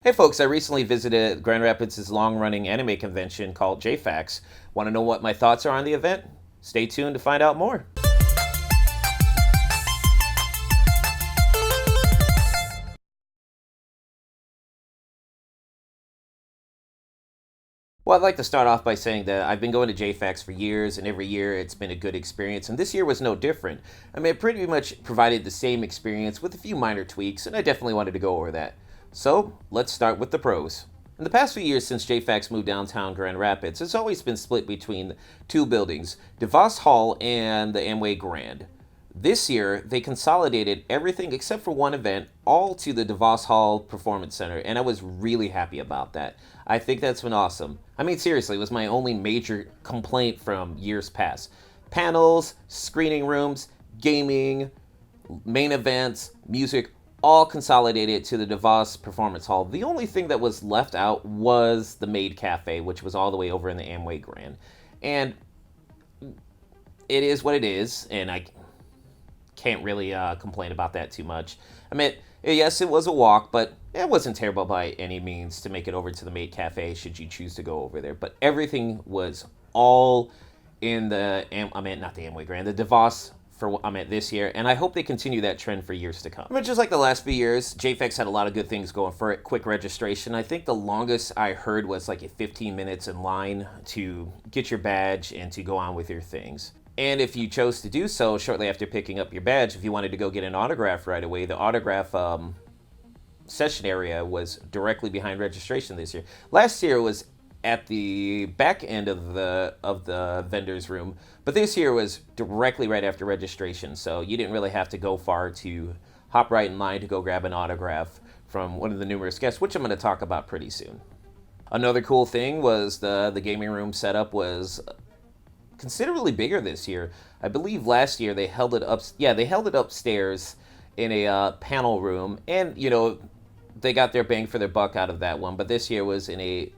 Hey folks, I recently visited Grand Rapids' long-running anime convention called JAFAX. Want to know what my thoughts are on the event? Stay tuned to find out more. Well, I'd like to start off by saying that I've been going to JFAX for years, and every year it's been a good experience, and this year was no different. I mean, it pretty much provided the same experience with a few minor tweaks, and I definitely wanted to go over that. So, let's start with the pros. In the past few years since JFAX moved downtown Grand Rapids, it's always been split between two buildings, DeVos Hall and the Amway Grand. This year, they consolidated everything except for one event all to the DeVos Hall Performance Center, and I was really happy about that. I think that's been awesome. I mean, seriously, it was my only major complaint from years past. Panels, screening rooms, gaming, main events, music, all consolidated to the DeVos Performance Hall. The only thing that was left out was the Maid Cafe, which was all the way over in the Amway Grand. And it is what it is, and I can't really complain about that too much. I mean, yes, it was a walk, but it wasn't terrible by any means to make it over to the Maid Cafe should you choose to go over there. But everything was all in the, not the Amway Grand, the DeVos for this year, and I hope they continue that trend for years to come. I mean, just like the last few years, JFX had a lot of good things going for it. Quick registration. I think the longest I heard was like 15 minutes in line to get your badge and to go on with your things. And if you chose to do so shortly after picking up your badge, if you wanted to go get an autograph right away, the autograph session area was directly behind registration this year. Last year was at the back end of the vendor's room, but this year was directly right after registration, so you didn't really have to go far to hop right in line to go grab an autograph from one of the numerous guests, which I'm going to talk about pretty soon. Another cool thing was the gaming room setup was considerably bigger this year. I believe last year they held it up. Yeah, they held it upstairs in a panel room, and they got their bang for their buck out of that one. But this year was in a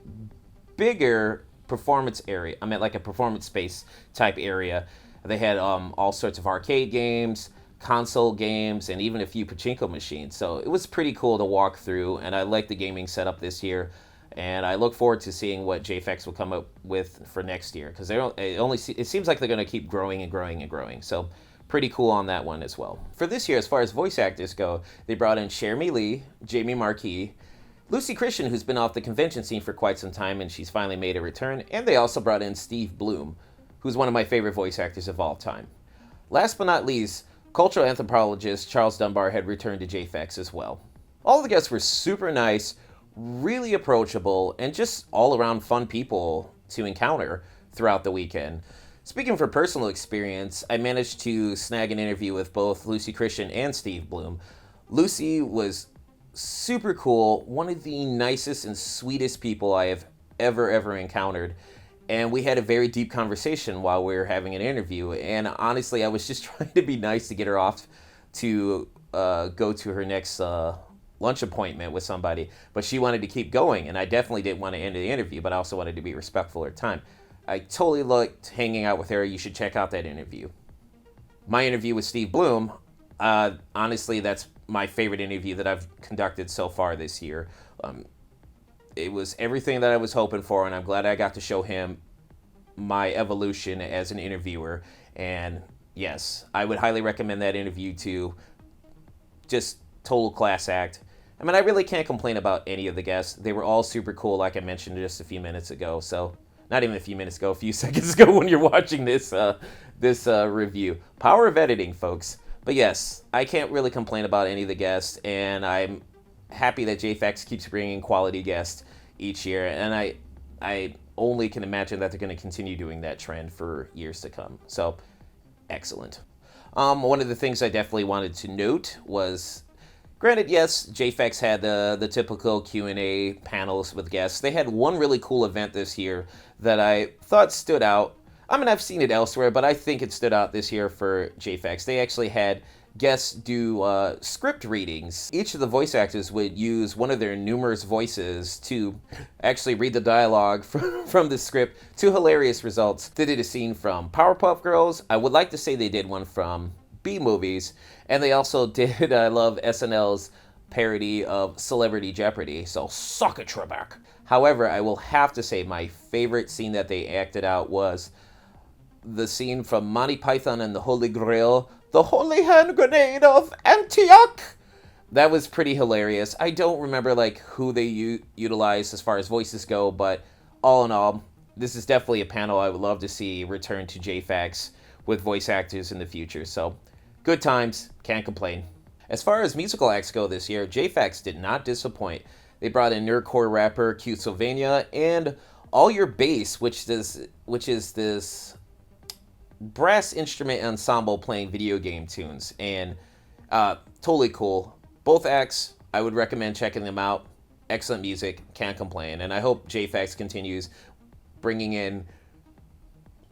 bigger performance area. I meant like a performance space type area. They had all sorts of arcade games, console games, and even a few pachinko machines. So it was pretty cool to walk through, and I like the gaming setup this year. And I look forward to seeing what JFX will come up with for next year, because it seems like they're going to keep growing and growing and growing. So pretty cool on that one as well. For this year, as far as voice actors go, they brought in Cherami Lee, Jamie Marquis, Lucy Christian, who's been off the convention scene for quite some time, and she's finally made a return. And they also brought in Steve Bloom, who's one of my favorite voice actors of all time. Last but not least, cultural anthropologist Charles Dunbar had returned to JFX as well. All the guests were super nice, really approachable, and just all around fun people to encounter throughout the weekend. Speaking for personal experience, I managed to snag an interview with both Lucy Christian and Steve Bloom. Lucy was super cool, one of the nicest and sweetest people I have ever encountered. And we had a very deep conversation while we were having an interview. And honestly, I was just trying to be nice to get her off to go to her next lunch appointment with somebody, but she wanted to keep going, and I definitely didn't want to end the interview, but I also wanted to be respectful of her time. I totally liked hanging out with her. You should check out that interview. My interview with Steve Bloom, honestly, that's my favorite interview that I've conducted so far this year. It was everything that I was hoping for, and I'm glad I got to show him my evolution as an interviewer. And yes, I would highly recommend that interview to just total class act. I mean, I really can't complain about any of the guests. They were all super cool, like I mentioned just a few minutes ago. So, not even a few minutes ago, a few seconds ago when you're watching this review. Power of editing, folks. But yes, I can't really complain about any of the guests, and I'm happy that JFX keeps bringing quality guests each year, and I only can imagine that they're going to continue doing that trend for years to come. So, excellent. One of the things I definitely wanted to note was, granted, yes, JFX had the typical Q&A panels with guests. They had one really cool event this year that I thought stood out. I mean, I've seen it elsewhere, but I think it stood out this year for JFX. They actually had guests do script readings. Each of the voice actors would use one of their numerous voices to actually read the dialogue from the script to hilarious results. They did a scene from Powerpuff Girls. I would like to say they did one from B-movies, and they also did, I love SNL's parody of Celebrity Jeopardy, so suck it, Trebek. However, I will have to say my favorite scene that they acted out was the scene from Monty Python and the Holy Grail, the Holy Hand Grenade of Antioch. That was pretty hilarious. I don't remember like who they utilized as far as voices go, but all in all, this is definitely a panel I would love to see return to JAFAX with voice actors in the future. So, good times, can't complain. As far as musical acts go this year, JAFAX did not disappoint. They brought in nerdcore rapper Q Sylvania and All Your Bass, which is this brass instrument ensemble playing video game tunes, and totally cool. Both acts, I would recommend checking them out. Excellent music, can't complain. And I hope JAFAX continues bringing in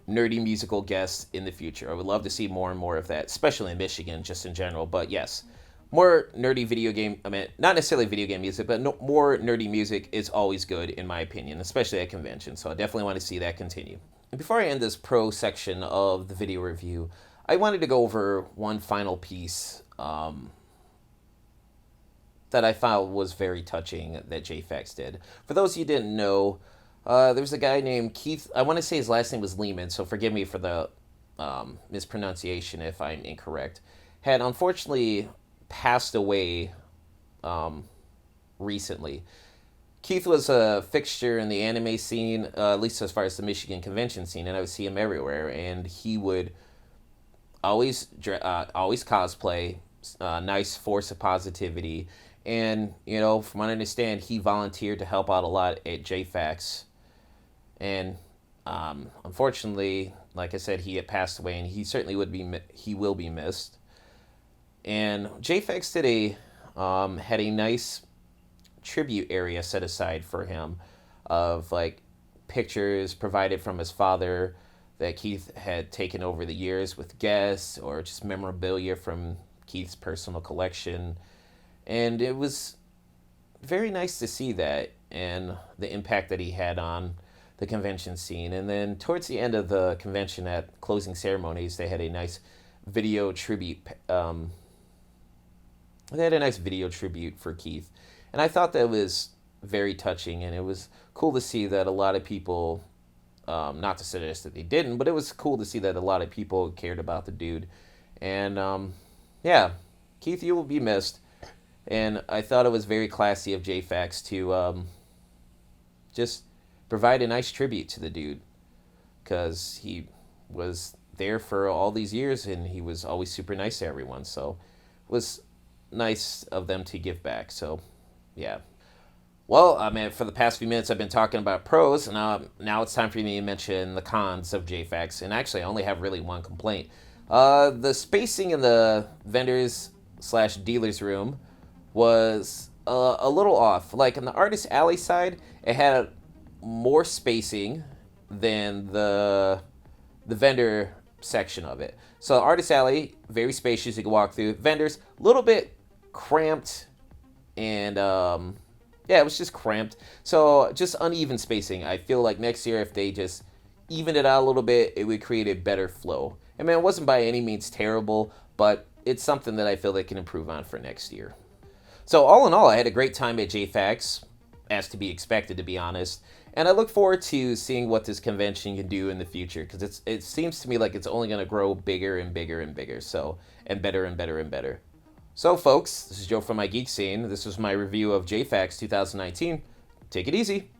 nerdy musical guests in the future. I would love to see more and more of that, especially in Michigan, just in general. But yes, more nerdy video game, not necessarily video game music, but more nerdy music is always good, in my opinion, especially at conventions. So I definitely want to see that continue. And before I end this pro section of the video review, I wanted to go over one final piece that I found was very touching that JAFAX did. For those of you who didn't know, there's a guy named Keith. I want to say his last name was Lehman, so forgive me for the mispronunciation if I'm incorrect. Had unfortunately passed away recently. Keith was a fixture in the anime scene, at least as far as the Michigan convention scene, and I would see him everywhere. And he would always cosplay, nice force of positivity. And, you know, from what I understand, he volunteered to help out a lot at JAFAX. And unfortunately, like I said, he had passed away, and he certainly will be missed. And JAFAX had a nice tribute area set aside for him of like pictures provided from his father that Keith had taken over the years with guests, or just memorabilia from Keith's personal collection. And it was very nice to see that and the impact that he had on the convention scene. And then towards the end of the convention, at closing ceremonies, they had a nice video tribute. They had a nice video tribute for Keith. And I thought that was very touching, and it was cool to see that a lot of people, not to suggest that they didn't, but it was cool to see that a lot of people cared about the dude. And yeah, Keith, you will be missed. And I thought it was very classy of JAFAX to just provide a nice tribute to the dude, because he was there for all these years, and he was always super nice to everyone. So it was nice of them to give back. So yeah. Well, for the past few minutes I've been talking about pros, and now it's time for me to mention the cons of JAFAX. And actually, I only have really one complaint. The spacing in the vendors/dealers room was a little off. Like in the Artist Alley side, it had more spacing than the vendor section of it. So Artist Alley, very spacious, you can walk through. Vendors, a little bit cramped, and yeah, it was just cramped. So just uneven spacing. I feel like next year, if they just evened it out a little bit, it would create a better flow. I mean, it wasn't by any means terrible, but it's something that I feel they can improve on for next year. So all in all, I had a great time at JAFAX, as to be expected, to be honest. And I look forward to seeing what this convention can do in the future, because it seems to me like it's only going to grow bigger and bigger and bigger, and better and better and better. So folks, this is Joe from MIGeekScene. This was my review of JAFAX 2019. Take it easy.